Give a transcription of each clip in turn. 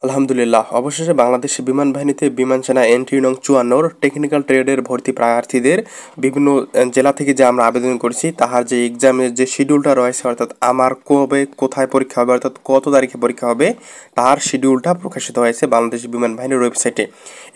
আলহামদুলিল্লাহ, অবশেষে বাংলাদেশ বিমান বাহিনীতে বিমান সেনা এন্ট্রি নং ৫৪ টেকনিক্যাল ট্রেডের ভর্তি প্রার্থীদের বিভিন্ন জেলা থেকে যে আমরা আবেদন করেছি তাহার যে এক্সামের যে শিডিউলটা রয়েছে, অর্থাৎ আমার কবে কোথায় পরীক্ষা হবে, অর্থাৎ কত তারিখে পরীক্ষা হবে তার শিডিউলটা প্রকাশিত হয়েছে বাংলাদেশ বিমান বাহিনীর ওয়েবসাইটে।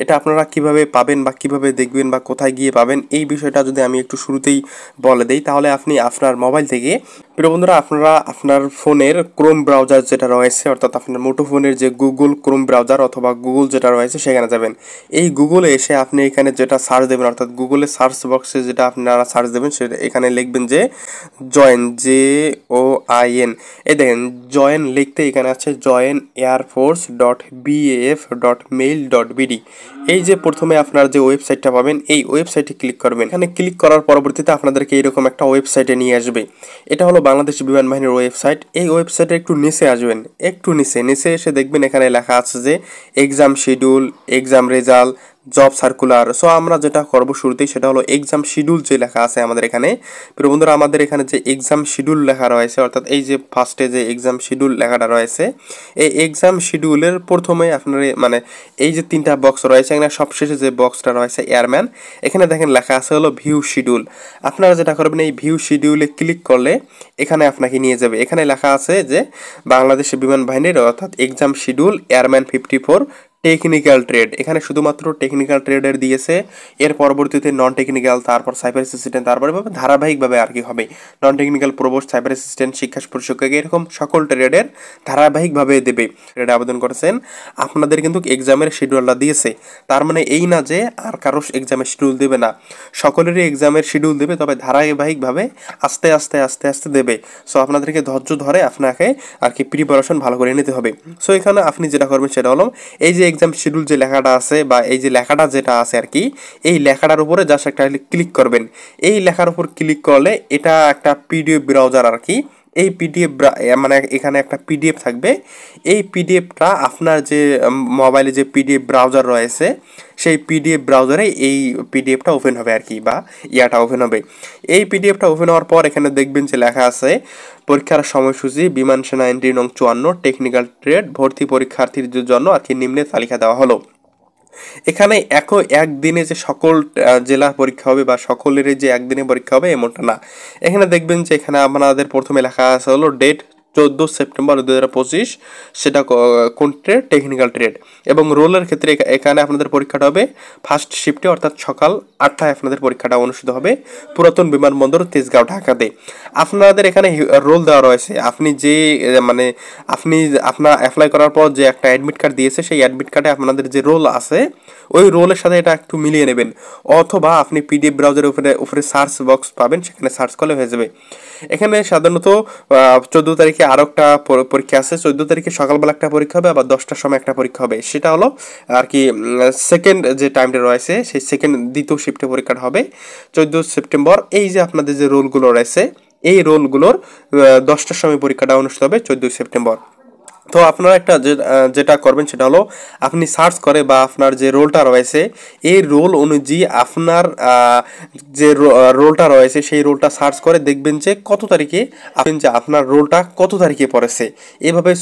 এটা আপনারা কিভাবে পাবেন বা কিভাবে দেখবেন বা কোথায় গিয়ে পাবেন, এই বিষয়টা যদি আমি একটু শুরুতেই বলে দেই, তাহলে আপনি আপনার মোবাইল থেকে, প্রিয় বন্ধুরা, আপনারা আপনার ফোনের ক্রোম ব্রাউজার যেটা রয়েছে, অর্থাৎ আপনার মুঠো ফোনের যে গুগল ক্রোম ব্রাউজার অথবা গুগল যেটা রয়েছে সেখানে যাবেন। এই গুগলে এসে আপনি এখানে যেটা সার্চ দেবেন, অর্থাৎ গুগলে সার্চ বক্সে যেটা আপনারা সার্চ দেবেন সেটা এখানে লিখবেন যে জয়েন, JOIN। এই দেখেন জয়েন লিখতে এখানে আছে joineairforce.baf.mail.bd। এই যে প্রথমে আপনার যে ওয়েবসাইটটা পাবেন এই ওয়েবসাইটে ক্লিক করবেন। এখানে ক্লিক করার পরবর্তীতে আপনাদেরকে এরকম একটা ওয়েবসাইটে নিয়ে আসবে। এটা হলো বাংলাদেশ বিমান বাহিনীর ওয়েবসাইট। এই ওয়েবসাইটে একটু নিচে আসবেন, একটু নিচে এসে দেখবেন এখানে লেখা আছে যে exam schedule, exam result, job circular. So আমরা যেটা করবো শুরুতেই সেটা হলো এক্সাম শিডিউল যে লেখা আছে আমাদের এখানে। প্রিয় বন্ধুরা, আমাদের এখানে যে এক্সাম শিডিউল লেখা রয়েছে, অর্থাৎ এই যে ফার্স্টে যে এক্সাম শিডিউল লেখাটা রয়েছে, এই এক্সাম শিডিউলের প্রথমে আপনার মানে এই যে তিনটা বক্স রয়েছে, এখানে সবশেষে যে বক্সটা রয়েছে এয়ারম্যান, এখানে দেখেন লেখা আছে হলো ভিউ শিডিউল। আপনারা যেটা করবেন এই ভিউ শিডিউলে ক্লিক করলে এখানে আপনাকে নিয়ে যাবে। এখানে লেখা আছে যে বাংলাদেশ বিমান বাহিনীর অর্থাৎ exam schedule airman 54 technical trade. এখানে শুধুমাত্র টেকনিক্যাল ট্রেডের দিয়েছে, এর পরবর্তীতে নন টেকনিক্যাল, তারপর সাইবার অ্যাসিস্ট্যান্ট, তারপরে ধারাবাহিকভাবে আর কি হবে নন টেকনিক্যাল প্রবোস্ট, সাইবার অ্যাসিস্ট্যান্ট, শিক্ষা প্রশিক্ষক, এরকম সকল ট্রেডের ধারাবাহিকভাবে দেবে। ট্রেডে আবেদন করেছেন আপনাদের কিন্তু এক্সামের শিডিউলটা দিয়েছে, তার মানে এই না যে আর কারো এক্সামের শিডিউল দেবে না, সকলেরই এক্সামের শিডিউল দেবে, তবে ধারাবাহিকভাবে আস্তে আস্তে আস্তে আস্তে দেবে। সো আপনাদেরকে ধৈর্য ধরে আপনাকে আর কি প্রিপারেশন ভালো করে নিতে হবে। সো এখানে আপনি যেটা করবেন সেটা হলো এই যে এক্সাম শিডিউল যে লেখাটা আছে বা এই যে লেখাটা যেটা আছে আর কি, এই লেখাটার উপরে জাস্ট একটা ক্লিক করবেন। এই লেখার উপর ক্লিক করলে এটা একটা পিডিএফ ব্রাউজার আর কি। এই পিডিএফ মানে এখানে একটা পিডিএফ থাকবে। এই পিডিএফটা আপনার যে মোবাইলে যে পিডিএফ ব্রাউজার রয়েছে সেই পিডিএফ ব্রাউজারে এই পিডিএফটা ওপেন হবে আর কি, বা ইয়াটা ওপেন হবে। এই পিডিএফটা ওপেন হওয়ার পর এখানে দেখবেন যে লেখা আছে পরীক্ষার সময়সূচি বিমান সেনা এন্ট্রি নং ৫৪ টেকনিক্যাল ট্রেড ভর্তি পরীক্ষার্থীদের জন্য আর কি নিম্নে তালিকা দেওয়া হলো। এখানে একদিনে যে সকল জেলার পরীক্ষা হবে বা সকলের যে একদিনে পরীক্ষা হবে এমনটা না। এখানে দেখবেন যে এখানে আপনাদের প্রথমে লেখা আছে হলো ডেট 14 সেপ্টেম্বর 2025, সেটা কোন ট্রেড, টেকনিক্যাল ট্রেড। এবং রোলের ক্ষেত্রে এখানে আপনাদের পরীক্ষাটা হবে ফার্স্ট শিফটে, অর্থাৎ সকাল 8টায় আপনাদের পরীক্ষাটা অনুষ্ঠিত হবে পুরাতন বিমানবন্দর তেজগাঁও, ঢাকাতে। আপনাদের এখানে রোল দেওয়া রয়েছে, আপনি যে মানে আপনি আপনার অ্যাপ্লাই করার পর যে একটা অ্যাডমিট কার্ড দিয়েছে সেই অ্যাডমিট কার্ডে আপনাদের যে রোল আছে ওই রোলের সাথে এটা একটু মিলিয়ে নেবেন, অথবা আপনি পিডিএফ ব্রাউজারের উপরে সার্চ বক্স পাবেন, সেখানে সার্চ করলে হয়ে যাবে। এখানে সাধারণত 14 তারিখে আরও একটা পরীক্ষা আছে, 14 তারিখে সকালবেলা একটা পরীক্ষা হবে, আবার 10টার সময় একটা পরীক্ষা হবে। সেটা হলো আর কি সেকেন্ড যে টাইমটা রয়েছে সেই সেকেন্ড দ্বিতীয় শিফটে পরীক্ষাটা হবে 14 সেপ্টেম্বর। এই যে আপনাদের যে রোলগুলো রয়েছে এই রোলগুলোর 10টার সময় পরীক্ষাটা অনুষ্ঠিত হবে 14 সেপ্টেম্বর। তো আপনারা একটা যেটা করবেন সেটা হলো আপনি সার্চ করে বা আপনার যে রোলটা রয়েছে এই রোল অনুযায়ী আপনার যে রোলটা রয়েছে সেই রোলটা সার্চ করে দেখবেন যে কত তারিখে আপনার রোলটা কত তারিখে পড়েছে। এভাবে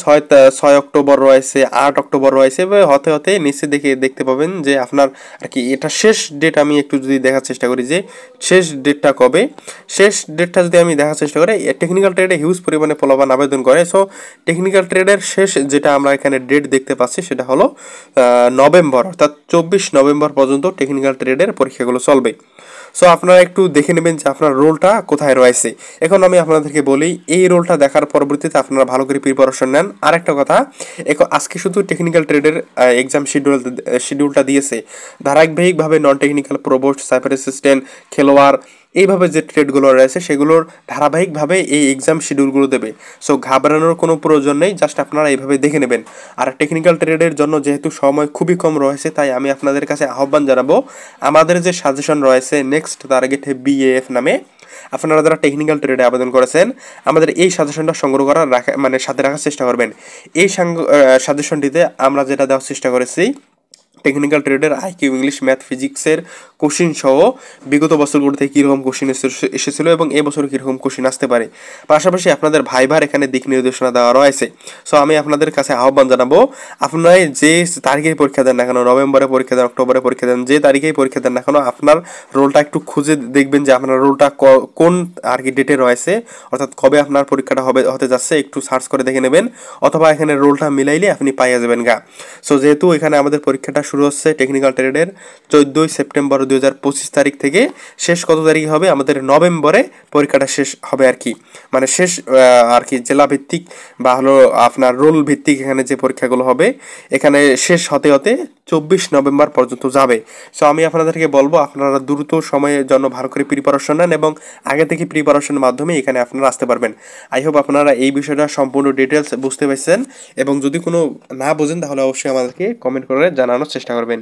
6 অক্টোবর রয়েছে, 8 অক্টোবর রয়েছে, এভাবে হতে হতে নিচে দেখতে পাবেন যে আপনার আর কি এটা শেষ ডেট। আমি একটু যদি দেখার চেষ্টা করি যে শেষ ডেটটা কবে, শেষ ডেটটা যদি আমি দেখার চেষ্টা করি, টেকনিক্যাল ট্রেডে হিউজ পরিমাণে পোলাপান আবেদন করে। সো টেকনিক্যাল ট্রেডের শেষ যেটা আমরা এখানে ডেট দেখতে পাচ্ছি সেটা হলো নভেম্বর, অর্থাৎ 24 নভেম্বর পর্যন্ত টেকনিক্যাল ট্রেডের পরীক্ষাগুলো চলবে। সো আপনারা একটু দেখে নেবেন যে আপনার রোলটা কোথায় রয়েছে। এখন আমি আপনাদেরকে বলি এই রোলটা দেখার পরবর্তীতে আপনারা ভালো করে প্রিপারেশন নেন। আরেকটা কথা, আজকে শুধু টেকনিক্যাল ট্রেডের এক্সাম শিডিউলটা দিয়েছে, ধারাবাহিকভাবে নন টেকনিক্যাল প্রবোস্ট, সাইবার অ্যাসিস্ট্যান্ট, খেলোয়াড়, এইভাবে যে ট্রেডগুলো রয়েছে সেগুলোর ধারাবাহিকভাবে এই এক্সাম শিডিউলগুলো দেবে। সো ঘাবড়ানোর কোনো প্রয়োজন নেই, জাস্ট আপনারা এইভাবে দেখে নেবেন। আর টেকনিক্যাল ট্রেডের জন্য যেহেতু সময় খুবই কম রয়েছে তাই আমি আপনাদের কাছে আহ্বান জানাবো, আমাদের যে সাজেশন রয়েছে নেক্সট টার্গেট BAF নামে, আপনারা যারা টেকনিক্যাল ট্রেডে আবেদন করেছেন আমাদের এই সাজেশনটা সংগ্রহ করার সাথে রাখার চেষ্টা করবেন। এই সাজেশনটিতে আমরা যেটা দেওয়ার চেষ্টা করেছি টেকনিক্যাল ট্রেডের আইকিউ, ইংলিশ, ম্যাথ, ফিজিক্সের কোশ্চিন সহ বিগত বছরগুলোতে কীরকম কোশ্চিন এসেছিল এবং এবছর কীরকম কোশ্চিন আসতে পারে। পাশাপাশি আপনাদের ভাইবার এখানে দিক নির্দেশনা দেওয়া রয়েছে। সো আমি আপনাদের কাছে আহ্বান জানাবো, আপনারা যে তারিখেই পরীক্ষা দেন না কেন, নভেম্বরে পরীক্ষা দেন, অক্টোবরে পরীক্ষা দেন, যে তারিখেই পরীক্ষা দেন না কেন, আপনার রোলটা একটু খুঁজে দেখবেন যে আপনার রোলটা কোন আর কি ডেটে রয়েছে, অর্থাৎ কবে আপনার পরীক্ষাটা হতে যাচ্ছে, একটু সার্চ করে দেখে নেবেন, অথবা এখানে রোলটা মিলাইলে আপনি পাইয়া যাবেন গা। সো যেহেতু এখানে আমাদের পরীক্ষাটা শুরু হচ্ছে টেকনিক্যাল ট্রেডের 14ই সেপ্টেম্বর 2025 তারিখ থেকে, শেষ কত তারিখে হবে, আমাদের নভেম্বরে পরীক্ষাটা শেষ হবে আর কি, মানে শেষ আর কি জেলা ভিত্তিক বা হলো আপনার রোল ভিত্তিক এখানে যে পরীক্ষাগুলো হবে এখানে শেষ হতে হতে 24 নভেম্বর পর্যন্ত যাবে। সো আমি আপনাদেরকে বলবো আপনারা দ্রুত সময়ের জন্য ভালো করে প্রিপারেশন নেন এবং আগে থেকে প্রিপারেশনের মাধ্যমে এখানে আপনারা আসতে পারবেন। আই হোপ আপনারা এই বিষয়টা সম্পূর্ণ ডিটেলস বুঝতে পেরেছেন, এবং যদি কোনো না বোঝেন তাহলে অবশ্যই আমাদেরকে কমেন্ট করে জানানোর চেষ্টা করবেন।